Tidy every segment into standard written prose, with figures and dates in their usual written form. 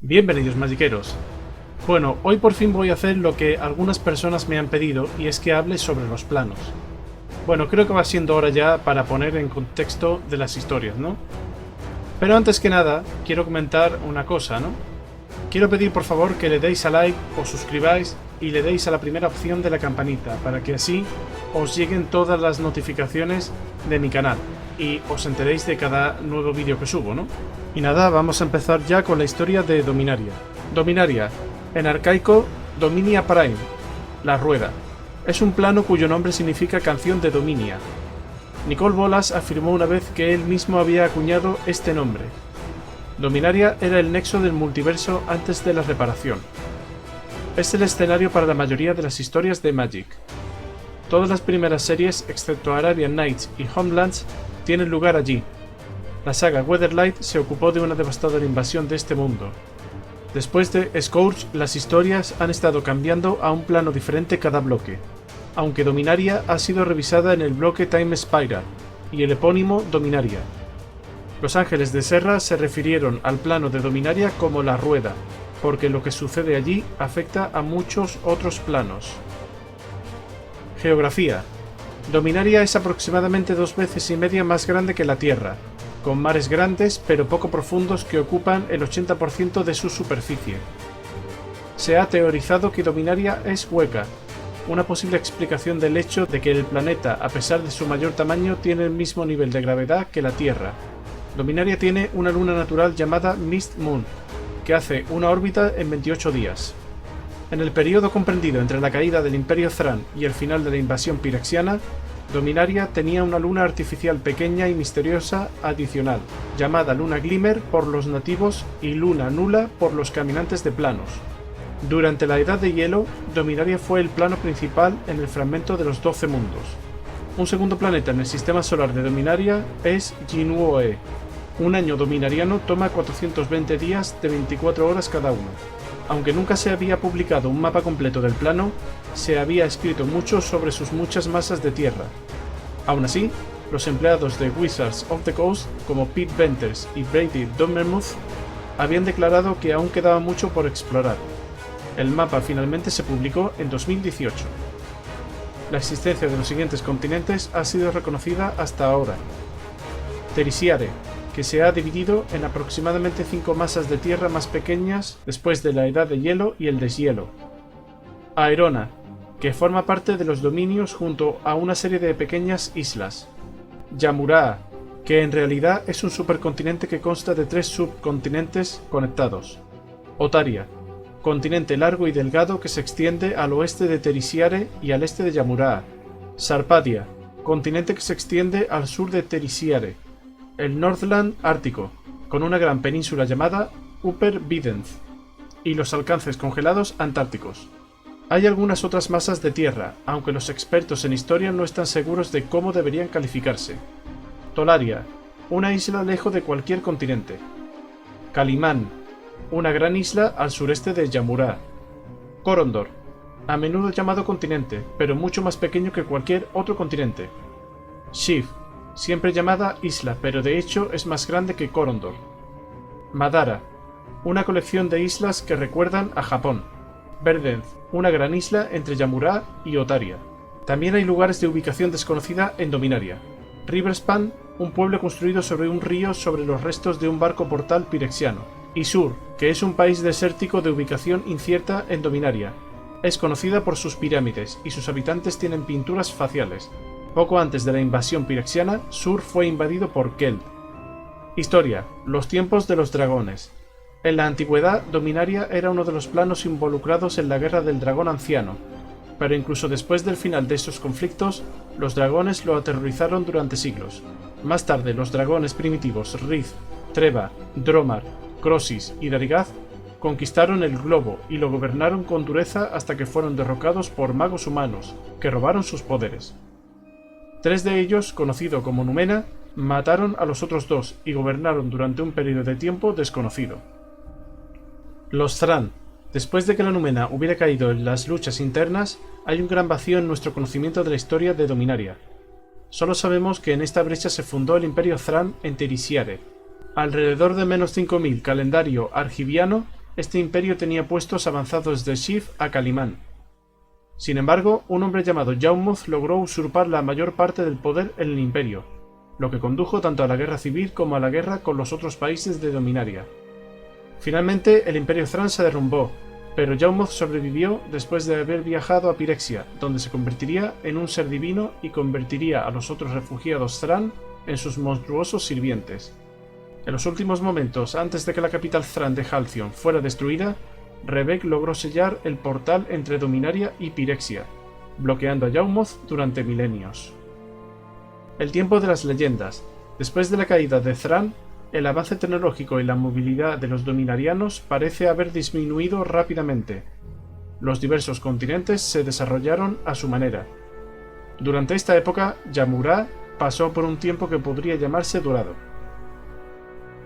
Bienvenidos magiqueros. Bueno, hoy por fin voy a hacer lo que algunas personas me han pedido y es que hable sobre los planos. Bueno, creo que va siendo hora ya para poner en contexto de las historias, ¿no? Pero antes que nada, quiero comentar una cosa, ¿no? Quiero pedir por favor que le deis a like, os suscribáis y le deis a la primera opción de la campanita para que así os lleguen todas las notificaciones de mi canal y os enteréis de cada nuevo vídeo que subo, ¿no? Y nada, vamos a empezar ya con la historia de Dominaria. Dominaria, en arcaico, Dominia Prime, la rueda. Es un plano cuyo nombre significa canción de Dominia. Nicol Bolas afirmó una vez que él mismo había acuñado este nombre. Dominaria era el nexo del multiverso antes de la reparación. Es el escenario para la mayoría de las historias de Magic. Todas las primeras series, excepto Arabian Nights y Homelands, tienen lugar allí. La saga Weatherlight se ocupó de una devastadora invasión de este mundo. Después de Scourge, las historias han estado cambiando a un plano diferente cada bloque, aunque Dominaria ha sido revisada en el bloque Time Spiral y el epónimo Dominaria. Los Ángeles de Serra se refirieron al plano de Dominaria como la rueda, porque lo que sucede allí afecta a muchos otros planos. Geografía. Dominaria es aproximadamente 2 veces y media más grande que la Tierra, con mares grandes pero poco profundos que ocupan el 80% de su superficie. Se ha teorizado que Dominaria es hueca, una posible explicación del hecho de que el planeta, a pesar de su mayor tamaño, tiene el mismo nivel de gravedad que la Tierra. Dominaria tiene una luna natural llamada Mist Moon, que hace una órbita en 28 días. En el periodo comprendido entre la caída del Imperio Thran y el final de la invasión pirexiana, Dominaria tenía una luna artificial pequeña y misteriosa adicional, llamada Luna Glimmer por los nativos y Luna Nula por los caminantes de planos. Durante la Edad de Hielo, Dominaria fue el plano principal en el fragmento de los 12 mundos. Un segundo planeta en el sistema solar de Dominaria es Jinuoe. Un año dominariano toma 420 días de 24 horas cada uno. Aunque nunca se había publicado un mapa completo del plano, se había escrito mucho sobre sus muchas masas de tierra. Aún así, los empleados de Wizards of the Coast, como Pete Venters y Brady Dommermuth, habían declarado que aún quedaba mucho por explorar. El mapa finalmente se publicó en 2018. La existencia de los siguientes continentes ha sido reconocida hasta ahora. Terisiare, que se ha dividido en aproximadamente 5 masas de tierra más pequeñas después de la Edad de Hielo y el Deshielo. Aerona, que forma parte de los dominios junto a una serie de pequeñas islas. Yamuraa, que en realidad es un supercontinente que consta de 3 subcontinentes conectados. Otaria, continente largo y delgado que se extiende al oeste de Terisiare y al este de Yamuraa. Sarpadia, continente que se extiende al sur de Terisiare. El Northland ártico, con una gran península llamada Upper Bidenz, y los alcances congelados antárticos. Hay algunas otras masas de tierra, aunque los expertos en historia no están seguros de cómo deberían calificarse. Tolaria, una isla lejos de cualquier continente. Calimán, una gran isla al sureste de Yamuraa. Corondor, a menudo llamado continente, pero mucho más pequeño que cualquier otro continente. Sheev, siempre llamada isla, pero de hecho es más grande que Corondor. Madara, una colección de islas que recuerdan a Japón. Verdenz, una gran isla entre Yamuraa y Otaria. También hay lugares de ubicación desconocida en Dominaria. Riverspan, un pueblo construido sobre un río sobre los restos de un barco portal pirexiano. Y Sur, que es un país desértico de ubicación incierta en Dominaria. Es conocida por sus pirámides y sus habitantes tienen pinturas faciales. Poco antes de la invasión pirexiana, Sur fue invadido por Keld. Historia: los tiempos de los dragones. En la antigüedad, Dominaria era uno de los planos involucrados en la Guerra del Dragón Anciano, pero incluso después del final de esos conflictos, los dragones lo aterrorizaron durante siglos. Más tarde, los dragones primitivos Riz, Treba, Dromar, Crosis y Darigath conquistaron el globo y lo gobernaron con dureza hasta que fueron derrocados por magos humanos, que robaron sus poderes. 3 de ellos, conocidos como Numena, mataron a los otros 2 y gobernaron durante un periodo de tiempo desconocido. Los Thran. Después de que la Numena hubiera caído en las luchas internas, hay un gran vacío en nuestro conocimiento de la historia de Dominaria. Solo sabemos que en esta brecha se fundó el Imperio Thran en Terisiare. Alrededor de -5000 calendario argiviano, este imperio tenía puestos avanzados de Shif a Calimán. Sin embargo, un hombre llamado Yawmoth logró usurpar la mayor parte del poder en el imperio, lo que condujo tanto a la guerra civil como a la guerra con los otros países de Dominaria. Finalmente, el imperio Thran se derrumbó, pero Yawmoth sobrevivió después de haber viajado a Pirexia, donde se convertiría en un ser divino y convertiría a los otros refugiados Thran en sus monstruosos sirvientes. En los últimos momentos, antes de que la capital Thran de Halcyon fuera destruida, Rebek logró sellar el portal entre Dominaria y Pirexia, bloqueando a Yawmoth durante milenios. El tiempo de las leyendas. Después de la caída de Thran, el avance tecnológico y la movilidad de los dominarianos parece haber disminuido rápidamente. Los diversos continentes se desarrollaron a su manera. Durante esta época, Yamura pasó por un tiempo que podría llamarse dorado.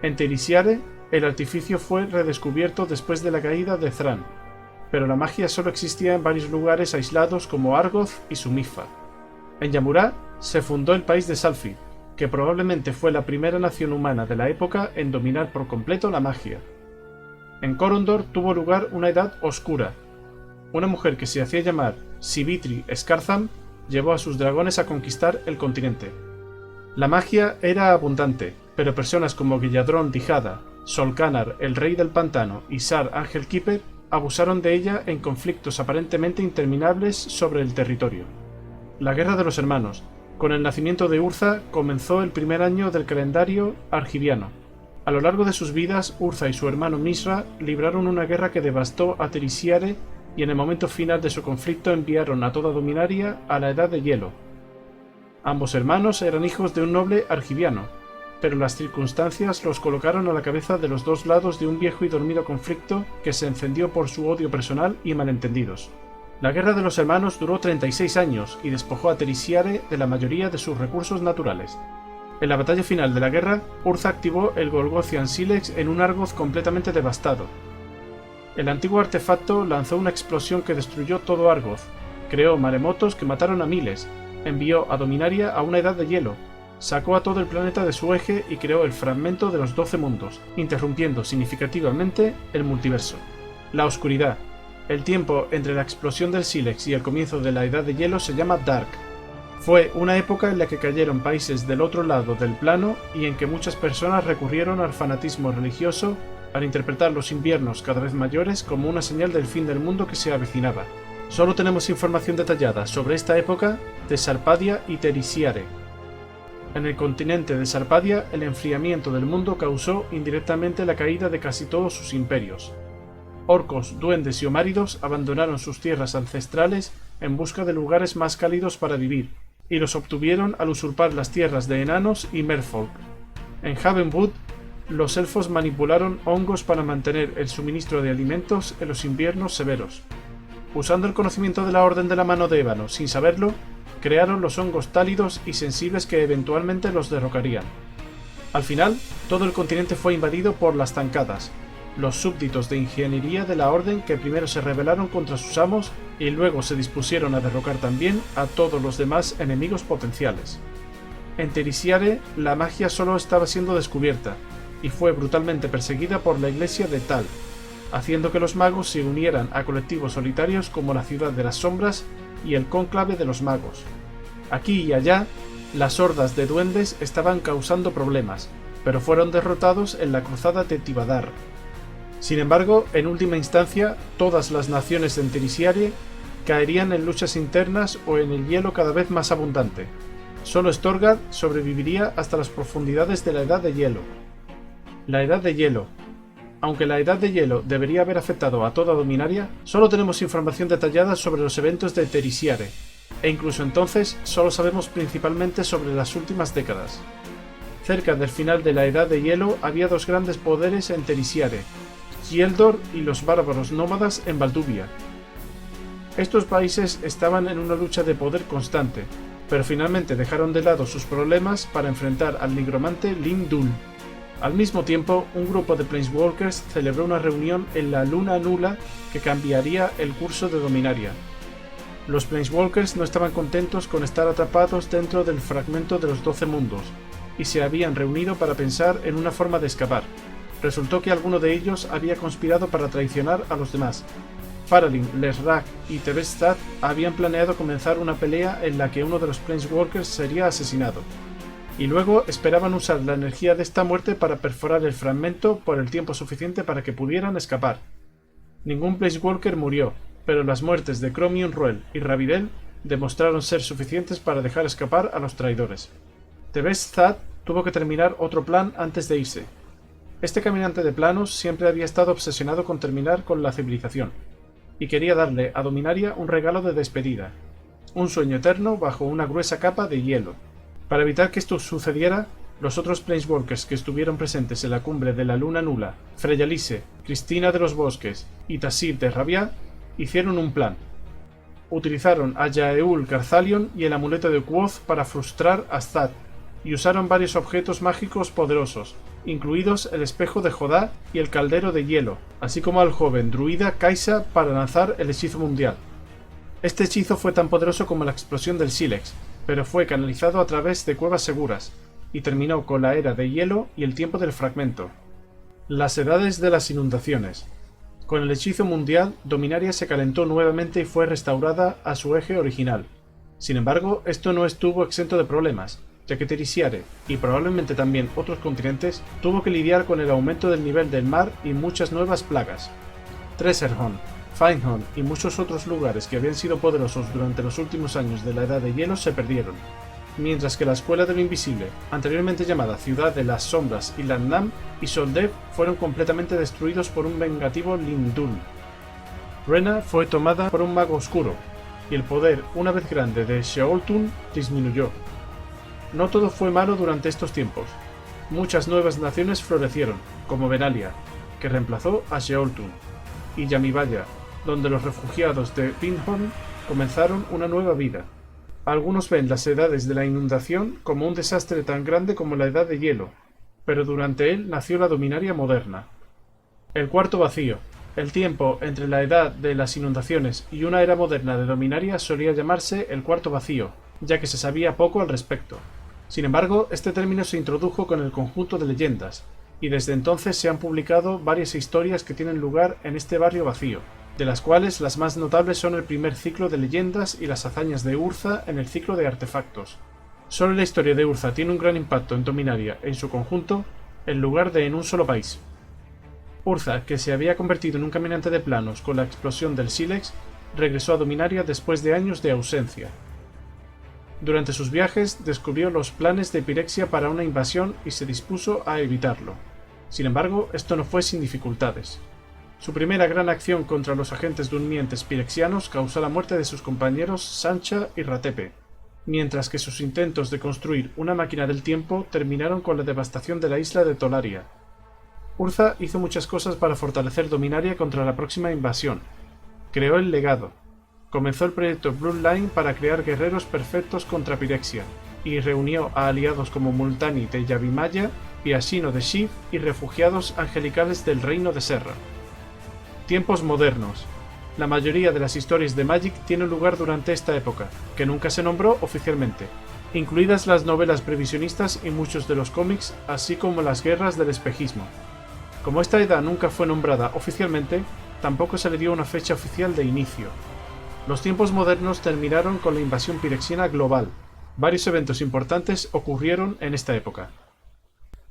En Terisiare, el artificio fue redescubierto después de la caída de Thran, pero la magia solo existía en varios lugares aislados como Argoth y Sumifa. En Yamura se fundó el país de Salfi, que probablemente fue la primera nación humana de la época en dominar por completo la magia. En Corondor tuvo lugar una edad oscura. Una mujer que se hacía llamar Sivitri Scartham llevó a sus dragones a conquistar el continente. La magia era abundante, pero personas como Guilladrón Dijada, Solcanar, el rey del pantano, y Sar Ángel Keeper abusaron de ella en conflictos aparentemente interminables sobre el territorio. La Guerra de los Hermanos. Con el nacimiento de Urza comenzó el primer año del calendario argiviano. A lo largo de sus vidas, Urza y su hermano Misra libraron una guerra que devastó a Terisiare y en el momento final de su conflicto enviaron a toda Dominaria a la Edad de Hielo. Ambos hermanos eran hijos de un noble argiviano, pero las circunstancias los colocaron a la cabeza de los dos lados de un viejo y dormido conflicto que se encendió por su odio personal y malentendidos. La Guerra de los Hermanos duró 36 años y despojó a Terisiare de la mayoría de sus recursos naturales. En la batalla final de la guerra, Urza activó el Golgothian Silex en un Argoth completamente devastado. El antiguo artefacto lanzó una explosión que destruyó todo Argoth, creó maremotos que mataron a miles, envió a Dominaria a una edad de hielo, sacó a todo el planeta de su eje y creó el fragmento de los 12 mundos, interrumpiendo significativamente el multiverso. La oscuridad. El tiempo entre la explosión del Silex y el comienzo de la Edad de Hielo se llama Dark. Fue una época en la que cayeron países del otro lado del plano y en que muchas personas recurrieron al fanatismo religioso al interpretar los inviernos cada vez mayores como una señal del fin del mundo que se avecinaba. Solo tenemos información detallada sobre esta época de Sarpadia y Terisiare. En el continente de Sarpadia, el enfriamiento del mundo causó indirectamente la caída de casi todos sus imperios. Orcos, duendes y omáridos abandonaron sus tierras ancestrales en busca de lugares más cálidos para vivir, y los obtuvieron al usurpar las tierras de enanos y merfolk. En Havenwood, los elfos manipularon hongos para mantener el suministro de alimentos en los inviernos severos. Usando el conocimiento de la Orden de la Mano de Ébano sin saberlo, crearon los hongos tálidos y sensibles que eventualmente los derrocarían. Al final, todo el continente fue invadido por las Zancadas, los súbditos de ingeniería de la Orden que primero se rebelaron contra sus amos y luego se dispusieron a derrocar también a todos los demás enemigos potenciales. En Terisiare, la magia solo estaba siendo descubierta, y fue brutalmente perseguida por la Iglesia de Tal, haciendo que los magos se unieran a colectivos solitarios como la Ciudad de las Sombras y el Cónclave de los Magos. Aquí y allá, las hordas de duendes estaban causando problemas, pero fueron derrotados en la Cruzada de Tivadar. Sin embargo, en última instancia, todas las naciones en Terisiare caerían en luchas internas o en el hielo cada vez más abundante. Solo Storgad sobreviviría hasta las profundidades de la Edad de Hielo. La Edad de Hielo. Aunque la Edad de Hielo debería haber afectado a toda Dominaria, solo tenemos información detallada sobre los eventos de Terisiare, e incluso entonces solo sabemos principalmente sobre las últimas décadas. Cerca del final de la Edad de Hielo había dos grandes poderes en Terisiare, Gieldor y los bárbaros nómadas en Valduvia. Estos países estaban en una lucha de poder constante, pero finalmente dejaron de lado sus problemas para enfrentar al nigromante Lim-Dul. Al mismo tiempo, un grupo de Planeswalkers celebró una reunión en la Luna Nula que cambiaría el curso de Dominaria. Los Planeswalkers no estaban contentos con estar atrapados dentro del fragmento de los 12 mundos, y se habían reunido para pensar en una forma de escapar. Resultó que alguno de ellos había conspirado para traicionar a los demás. Faralin, Lesrag y Tebestad habían planeado comenzar una pelea en la que uno de los Planeswalkers sería asesinado, y luego esperaban usar la energía de esta muerte para perforar el fragmento por el tiempo suficiente para que pudieran escapar. Ningún Planeswalker murió, pero las muertes de Chromium Ruel y Ravidel demostraron ser suficientes para dejar escapar a los traidores. Tebestad tuvo que terminar otro plan antes de irse. Este caminante de planos siempre había estado obsesionado con terminar con la civilización, y quería darle a Dominaria un regalo de despedida, un sueño eterno bajo una gruesa capa de hielo. Para evitar que esto sucediera, los otros Planeswalkers que estuvieron presentes en la cumbre de la Luna Nula, Freyalise, Cristina de los Bosques y Tassir de Rabiá, hicieron un plan. Utilizaron a Yaeul Carthalion y el amuleto de Quoth para frustrar a Zad, y usaron varios objetos mágicos poderosos, incluidos el espejo de Jodá y el caldero de hielo, así como al joven druida Kaisa para lanzar el hechizo mundial. Este hechizo fue tan poderoso como la explosión del Sílex, pero fue canalizado a través de cuevas seguras, y terminó con la era de hielo y el tiempo del fragmento. Las edades de las inundaciones. Con el hechizo mundial, Dominaria se calentó nuevamente y fue restaurada a su eje original. Sin embargo, esto no estuvo exento de problemas, ya que Terisiare, y probablemente también otros continentes, tuvo que lidiar con el aumento del nivel del mar y muchas nuevas plagas. Treserhorn, Finehorn y muchos otros lugares que habían sido poderosos durante los últimos años de la Edad de Hielo se perdieron, mientras que la Escuela de lo Invisible, anteriormente llamada Ciudad de las Sombras y Landnam, y Soldev fueron completamente destruidos por un vengativo Lindul. Rena fue tomada por un mago oscuro, y el poder, una vez grande, de Sheoltun disminuyó. No todo fue malo durante estos tiempos. Muchas nuevas naciones florecieron, como Benalia, que reemplazó a Sheoltun, y Yamibaya, donde los refugiados de Pinhorn comenzaron una nueva vida. Algunos ven las edades de la inundación como un desastre tan grande como la Edad de Hielo, pero durante él nació la Dominaria moderna. El cuarto vacío, el tiempo entre la edad de las inundaciones y una era moderna de Dominaria solía llamarse el cuarto vacío, ya que se sabía poco al respecto. Sin embargo, este término se introdujo con el conjunto de leyendas, y desde entonces se han publicado varias historias que tienen lugar en este barrio vacío, de las cuales las más notables son el primer ciclo de leyendas y las hazañas de Urza en el ciclo de artefactos. Solo la historia de Urza tiene un gran impacto en Dominaria en su conjunto, en lugar de en un solo país. Urza, que se había convertido en un caminante de planos con la explosión del Sílex, regresó a Dominaria después de años de ausencia. Durante sus viajes descubrió los planes de Pirexia para una invasión y se dispuso a evitarlo. Sin embargo, esto no fue sin dificultades. Su primera gran acción contra los agentes durmientes pirexianos causó la muerte de sus compañeros Sancha y Ratepe, mientras que sus intentos de construir una máquina del tiempo terminaron con la devastación de la isla de Tolaria. Urza hizo muchas cosas para fortalecer Dominaria contra la próxima invasión. Creó el legado. Comenzó el proyecto Bloodline para crear guerreros perfectos contra Pirexia, y reunió a aliados como Multani de Yavimaya, Piasino de Shiv y refugiados angelicales del reino de Serra. Tiempos modernos. La mayoría de las historias de Magic tienen lugar durante esta época, que nunca se nombró oficialmente, incluidas las novelas previsionistas y muchos de los cómics, así como las guerras del espejismo. Como esta edad nunca fue nombrada oficialmente, tampoco se le dio una fecha oficial de inicio. Los tiempos modernos terminaron con la invasión pirexiana global. Varios eventos importantes ocurrieron en esta época.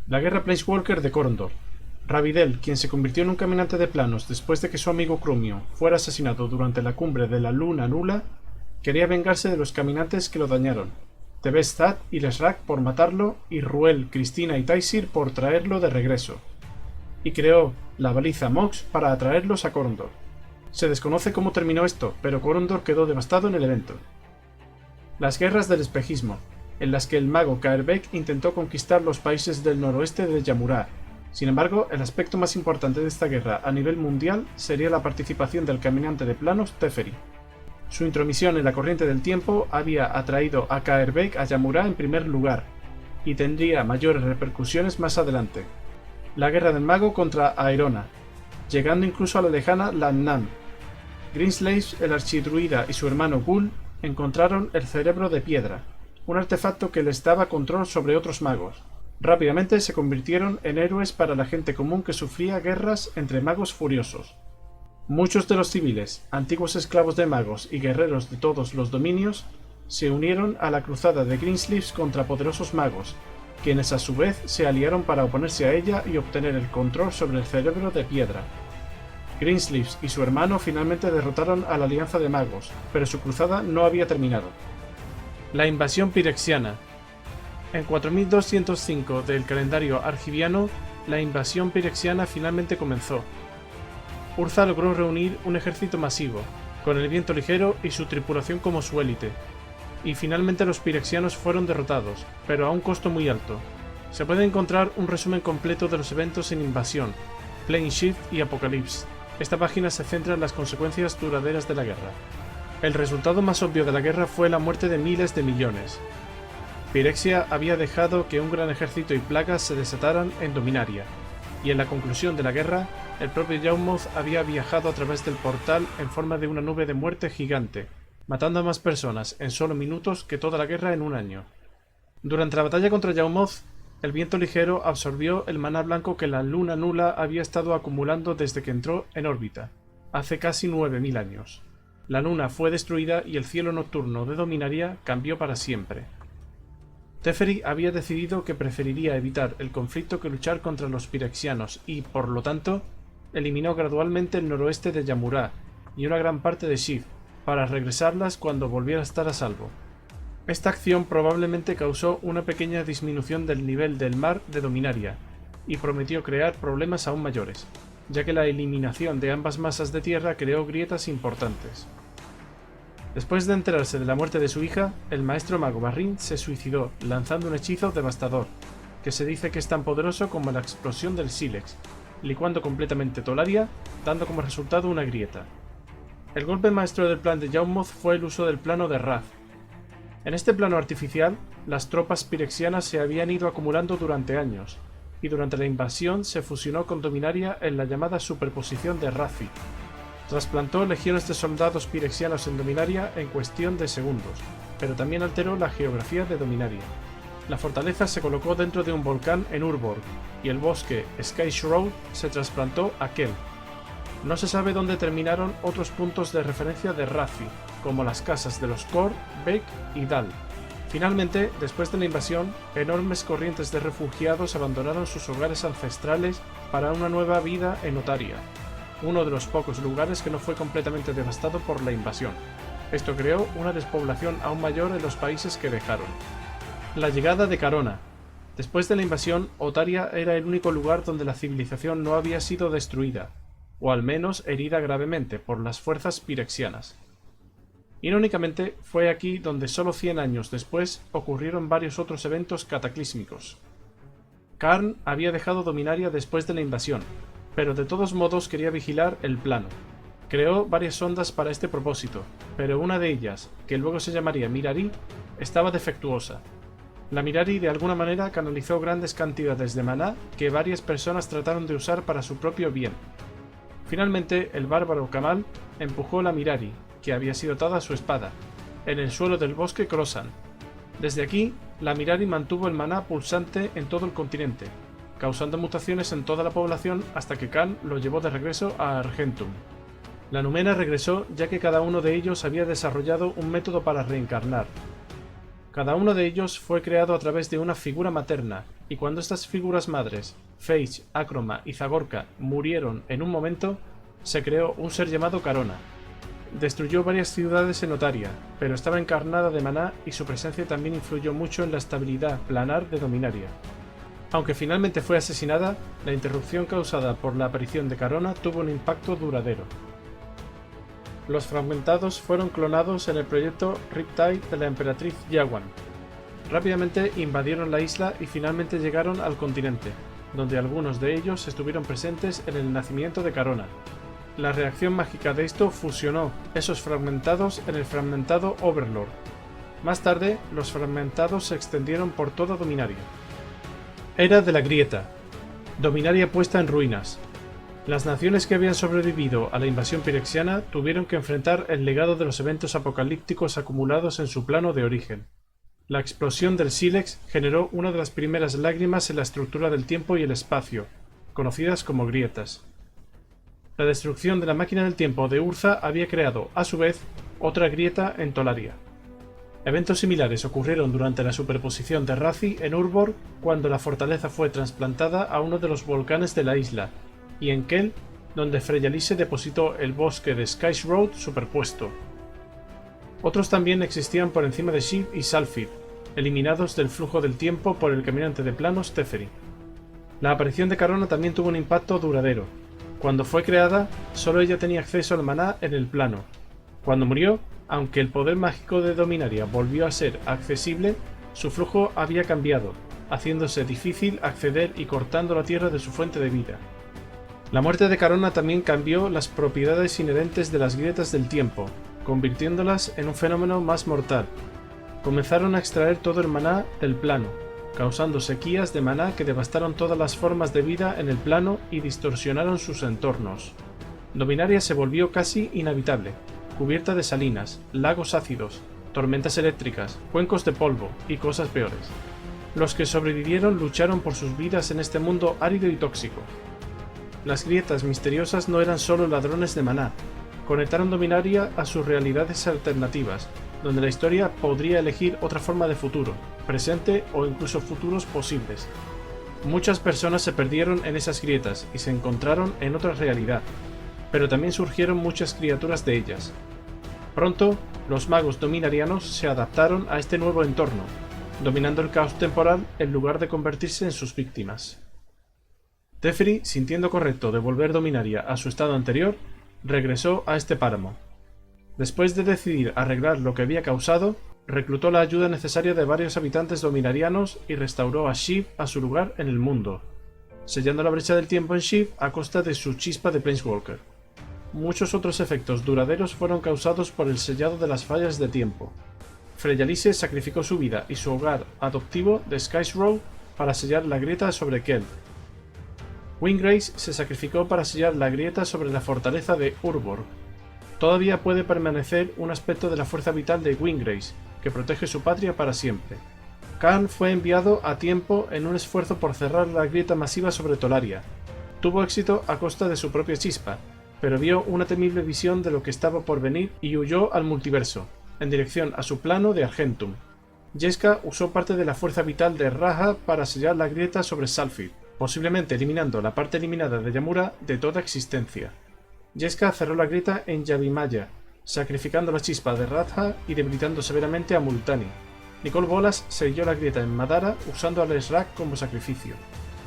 La guerra Planeswalker de Korondor. Ravidel, quien se convirtió en un caminante de planos después de que su amigo Chromio fuera asesinado durante la cumbre de la Luna Nula, quería vengarse de los caminantes que lo dañaron. Tebestad y Lesrag por matarlo, y Ruel, Cristina y Taisir por traerlo de regreso. Y creó la baliza Mox para atraerlos a Korondor. Se desconoce cómo terminó esto, pero Korondor quedó devastado en el evento. Las guerras del espejismo, en las que el mago Kaerbek intentó conquistar los países del noroeste de Yamurá. Sin embargo, el aspecto más importante de esta guerra a nivel mundial sería la participación del caminante de planos Teferi. Su intromisión en la corriente del tiempo había atraído a Kaerbek a Yamurá en primer lugar, y tendría mayores repercusiones más adelante. La guerra del mago contra Aerona, llegando incluso a la lejana Landnam. Greenslaves, el archidruida y su hermano Gul encontraron el cerebro de piedra, un artefacto que les daba control sobre otros magos. Rápidamente se convirtieron en héroes para la gente común que sufría guerras entre magos furiosos. Muchos de los civiles, antiguos esclavos de magos y guerreros de todos los dominios, se unieron a la cruzada de Greensleeves contra poderosos magos, quienes a su vez se aliaron para oponerse a ella y obtener el control sobre el cerebro de piedra. Greensleeves y su hermano finalmente derrotaron a la Alianza de Magos, pero su cruzada no había terminado. La invasión pirexiana. En 4205 del calendario argiviano, la invasión pirexiana finalmente comenzó. Urza logró reunir un ejército masivo, con el viento ligero y su tripulación como su élite, y finalmente los pirexianos fueron derrotados, pero a un costo muy alto. Se puede encontrar un resumen completo de los eventos en Invasión, Plane Shift y Apocalypse. Esta página se centra en las consecuencias duraderas de la guerra. El resultado más obvio de la guerra fue la muerte de miles de millones. Pirexia había dejado que un gran ejército y plagas se desataran en Dominaria, y en la conclusión de la guerra, el propio Yawmoth había viajado a través del portal en forma de una nube de muerte gigante, matando a más personas en solo minutos que toda la guerra en un año. Durante la batalla contra Yawmoth, el viento ligero absorbió el maná blanco que la luna nula había estado acumulando desde que entró en órbita, hace casi 9000 años. La luna fue destruida y el cielo nocturno de Dominaria cambió para siempre. Teferi había decidido que preferiría evitar el conflicto que luchar contra los pirexianos y, por lo tanto, eliminó gradualmente el noroeste de Yamurá y una gran parte de Shiv, para regresarlas cuando volviera a estar a salvo. Esta acción probablemente causó una pequeña disminución del nivel del mar de Dominaria, y prometió crear problemas aún mayores, ya que la eliminación de ambas masas de tierra creó grietas importantes. Después de enterarse de la muerte de su hija, el maestro mago Barrin se suicidó lanzando un hechizo devastador, que se dice que es tan poderoso como la explosión del sílex, licuando completamente Tolaria, dando como resultado una grieta. El golpe maestro del plan de Yawmoth fue el uso del plano de Raz. En este plano artificial, las tropas pirexianas se habían ido acumulando durante años, y durante la invasión se fusionó con Dominaria en la llamada superposición de Razi. Trasplantó legiones de soldados pirexianos en Dominaria en cuestión de segundos, pero también alteró la geografía de Dominaria. La fortaleza se colocó dentro de un volcán en Urborg, y el bosque Sky Shroud se trasplantó a Kel. No se sabe dónde terminaron otros puntos de referencia de Razi, como las casas de los Kor, Bek y Dal. Finalmente, después de la invasión, enormes corrientes de refugiados abandonaron sus hogares ancestrales para una nueva vida en Otaria, uno de los pocos lugares que no fue completamente devastado por la invasión. Esto creó una despoblación aún mayor en los países que dejaron. La llegada de Carona. Después de la invasión, Otaria era el único lugar donde la civilización no había sido destruida, o al menos herida gravemente por las fuerzas pirexianas. Irónicamente, fue aquí donde solo 100 años después ocurrieron varios otros eventos cataclísmicos. Karn había dejado Dominaria después de la invasión, pero de todos modos quería vigilar el plano. Creó varias sondas para este propósito, pero una de ellas, que luego se llamaría Mirari, estaba defectuosa. La Mirari de alguna manera canalizó grandes cantidades de maná que varias personas trataron de usar para su propio bien. Finalmente, el bárbaro Kamal empujó la Mirari, que había sido atada a su espada, en el suelo del bosque Crossan. Desde aquí, la Mirari mantuvo el maná pulsante en todo el continente, causando mutaciones en toda la población hasta que Khan lo llevó de regreso a Argentum. La Numena regresó ya que cada uno de ellos había desarrollado un método para reencarnar. Cada uno de ellos fue creado a través de una figura materna, y cuando estas figuras madres, Feich, Akroma y Zagorka, murieron en un momento, se creó un ser llamado Carona. Destruyó varias ciudades en Otaria, pero estaba encarnada de maná y su presencia también influyó mucho en la estabilidad planar de Dominaria. Aunque finalmente fue asesinada, la interrupción causada por la aparición de Carona tuvo un impacto duradero. Los fragmentados fueron clonados en el proyecto Riptide de la emperatriz Yawan. Rápidamente invadieron la isla y finalmente llegaron al continente, donde algunos de ellos estuvieron presentes en el nacimiento de Carona. La reacción mágica de esto fusionó esos fragmentados en el fragmentado Overlord. Más tarde, los fragmentados se extendieron por toda Dominaria. Era de la Grieta. Dominaria puesta en ruinas. Las naciones que habían sobrevivido a la invasión pirexiana tuvieron que enfrentar el legado de los eventos apocalípticos acumulados en su plano de origen. La explosión del sílex generó una de las primeras lágrimas en la estructura del tiempo y el espacio, conocidas como grietas. La destrucción de la máquina del tiempo de Urza había creado, a su vez, otra grieta en Tolaria. Eventos similares ocurrieron durante la superposición de Razi en Urbor, cuando la fortaleza fue trasplantada a uno de los volcanes de la isla, y en Kel, donde Freyalise depositó el bosque de Sky's Road superpuesto. Otros también existían por encima de Shiv y Salfir, eliminados del flujo del tiempo por el caminante de planos Teferi. La aparición de Carona también tuvo un impacto duradero. Cuando fue creada, solo ella tenía acceso al maná en el plano. Cuando murió, aunque el poder mágico de Dominaria volvió a ser accesible, su flujo había cambiado, haciéndose difícil acceder y cortando la tierra de su fuente de vida. La muerte de Carona también cambió las propiedades inherentes de las grietas del tiempo, convirtiéndolas en un fenómeno más mortal. Comenzaron a extraer todo el maná del plano, causando sequías de maná que devastaron todas las formas de vida en el plano y distorsionaron sus entornos. Dominaria se volvió casi inhabitable, cubierta de salinas, lagos ácidos, tormentas eléctricas, cuencos de polvo y cosas peores. Los que sobrevivieron lucharon por sus vidas en este mundo árido y tóxico. Las grietas misteriosas no eran solo ladrones de maná, conectaron Dominaria a sus realidades alternativas, donde la historia podría elegir otra forma de futuro, presente o incluso futuros posibles. Muchas personas se perdieron en esas grietas y se encontraron en otra realidad, pero también surgieron muchas criaturas de ellas. Pronto, los magos dominarianos se adaptaron a este nuevo entorno, dominando el caos temporal en lugar de convertirse en sus víctimas. Teferi, sintiendo correcto devolver Dominaria a su estado anterior, regresó a este páramo. Después de decidir arreglar lo que había causado, reclutó la ayuda necesaria de varios habitantes dominarianos y restauró a Shiv a su lugar en el mundo, sellando la brecha del tiempo en Shiv a costa de su chispa de Planeswalker. Muchos otros efectos duraderos fueron causados por el sellado de las fallas de tiempo. Freyalise sacrificó su vida y su hogar adoptivo de Sky's Road para sellar la grieta sobre Kel. Windgrace se sacrificó para sellar la grieta sobre la fortaleza de Urbor. Todavía puede permanecer un aspecto de la fuerza vital de Windgrace, que protege su patria para siempre. Khan fue enviado a tiempo en un esfuerzo por cerrar la grieta masiva sobre Tolaria. Tuvo éxito a costa de su propia chispa, pero vio una temible visión de lo que estaba por venir y huyó al multiverso, en dirección a su plano de Argentum. Jeska usó parte de la fuerza vital de Raha para sellar la grieta sobre Salfir, posiblemente eliminando la parte eliminada de Yamura de toda existencia. Jeska cerró la grieta en Yavimaya, sacrificando la chispa de Radha y debilitando severamente a Multani. Nicole Bolas selló la grieta en Madara usando al Srak como sacrificio.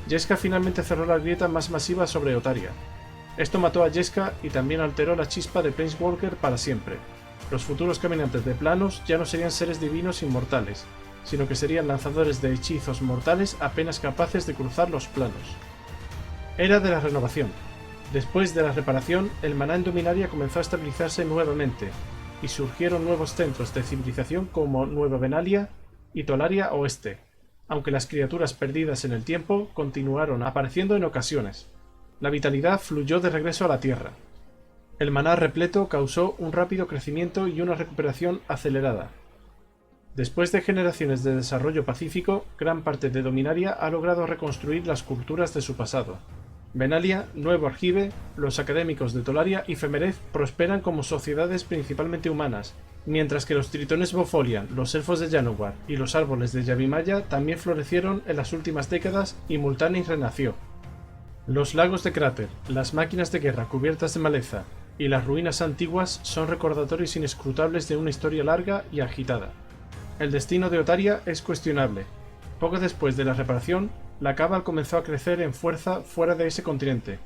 Jeska finalmente cerró la grieta más masiva sobre Otaria. Esto mató a Jeska y también alteró la chispa de Planeswalker para siempre. Los futuros caminantes de planos ya no serían seres divinos inmortales, sino que serían lanzadores de hechizos mortales apenas capaces de cruzar los planos. Era de la renovación. Después de la reparación, el maná en Dominaria comenzó a estabilizarse nuevamente, y surgieron nuevos centros de civilización como Nueva Benalia y Tolaria Oeste, aunque las criaturas perdidas en el tiempo continuaron apareciendo en ocasiones. La vitalidad fluyó de regreso a la Tierra. El maná repleto causó un rápido crecimiento y una recuperación acelerada. Después de generaciones de desarrollo pacífico, gran parte de Dominaria ha logrado reconstruir las culturas de su pasado. Benalia, Nuevo Argive, los académicos de Tolaria y Femerez prosperan como sociedades principalmente humanas, mientras que los tritones Bofolian, los elfos de Janowar y los árboles de Yavimaya también florecieron en las últimas décadas y Multani renació. Los lagos de cráter, las máquinas de guerra cubiertas de maleza y las ruinas antiguas son recordatorios inescrutables de una historia larga y agitada. El destino de Otaria es cuestionable. Poco después de la reparación, la Cabal comenzó a crecer en fuerza fuera de ese continente,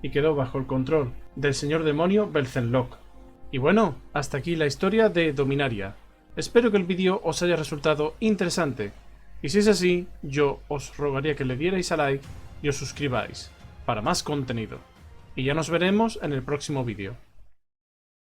y quedó bajo el control del señor demonio Belzenlok. Y bueno, hasta aquí la historia de Dominaria. Espero que el vídeo os haya resultado interesante, y si es así, yo os rogaría que le dierais a like y os suscribáis, para más contenido. Y ya nos veremos en el próximo vídeo.